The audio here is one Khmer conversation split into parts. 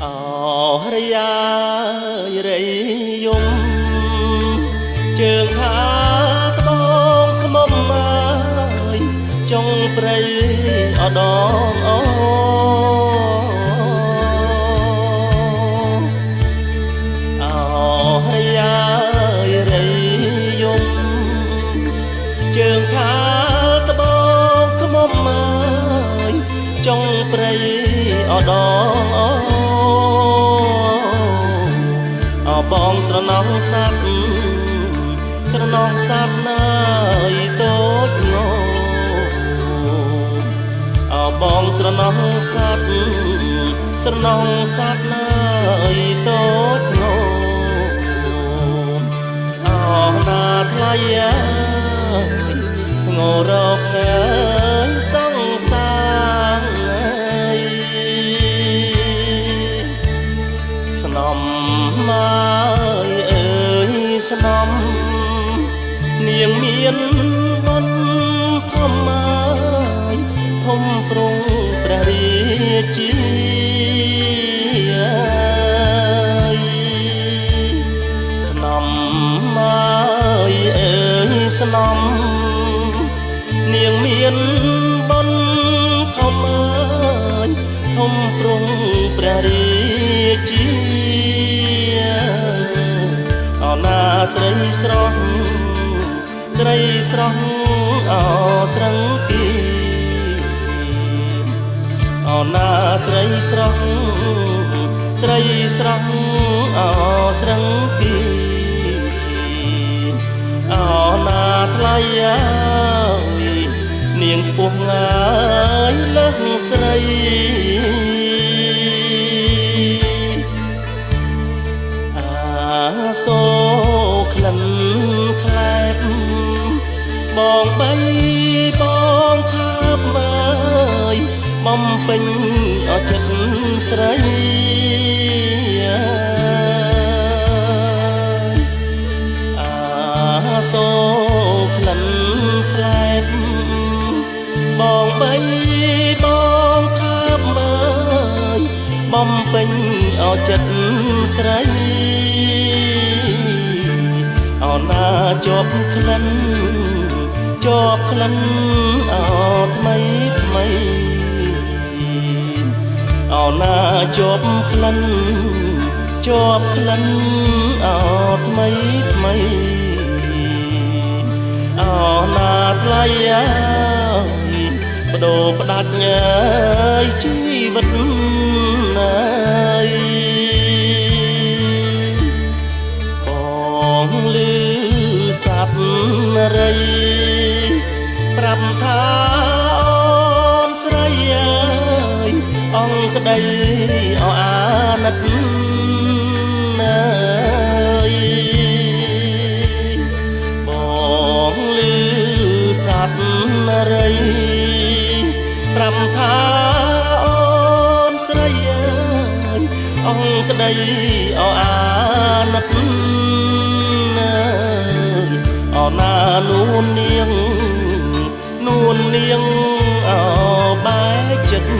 អរយារៃយំជើងខាត្បូងខ្មុំអើយចុងព្រៃអដងអូអរយារៃយំជើងខាត្បូងខ្មុំអើយចុងព្រៃអដងអូបងស្រណោះសัตว์ស្រណោះសัตว์ណើយតូចងោបងស្រណោះសัตว์ស្រណោះសัตว์ណើយតូចងោណាថ្លៃងោរកសង្សារស្នំមកអើយស្នំនាងមានបុណ្យធំមកធំប្រងព្រះរាជាស្នំមកអើយស្នំនាងមានបុណ្យធំមកធំប្រងព្រះរាជាអណាស្រីស្រស់ស្រីស្រស់អស្រឹងពីអណាស្រីស្រស់ស្រីស្រស់អស្រឹងពីអណាថ្លៃនាងពុះងាយលើសស្រីសូក្លិនខ្លែបបងបីបងខាប់មើយបំពេញអចិត្តស្រីសូក្លិនខ្លែបបងបីបងខាប់មើយបំពេញអចិត្តស្រីអណាជាប់ក្លិនជាប់ក្លិនអថ្មីថ្មីអណាជាប់ក្លិនជាប់ក្លិនអថ្មីថ្មីអណាថ្លៃបដូរផ្ដាច់ជីវិតបងលឺសัตว์រីប្រាប់ថាអូនស្រីអើយអង្គក្តីអអាណិតណាយបងលឺសัตว์រីប្រាប់ថាអូនស្រីអើយអង្គក្តីអអាណិតអណានួននាងអបែកចិត្ត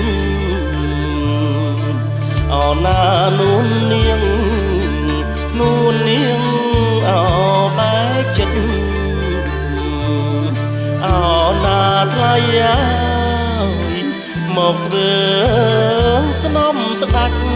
អណានួននាងអបែកចិត្តអណាថ្លៃមកធ្វើស្នំស្ដាច់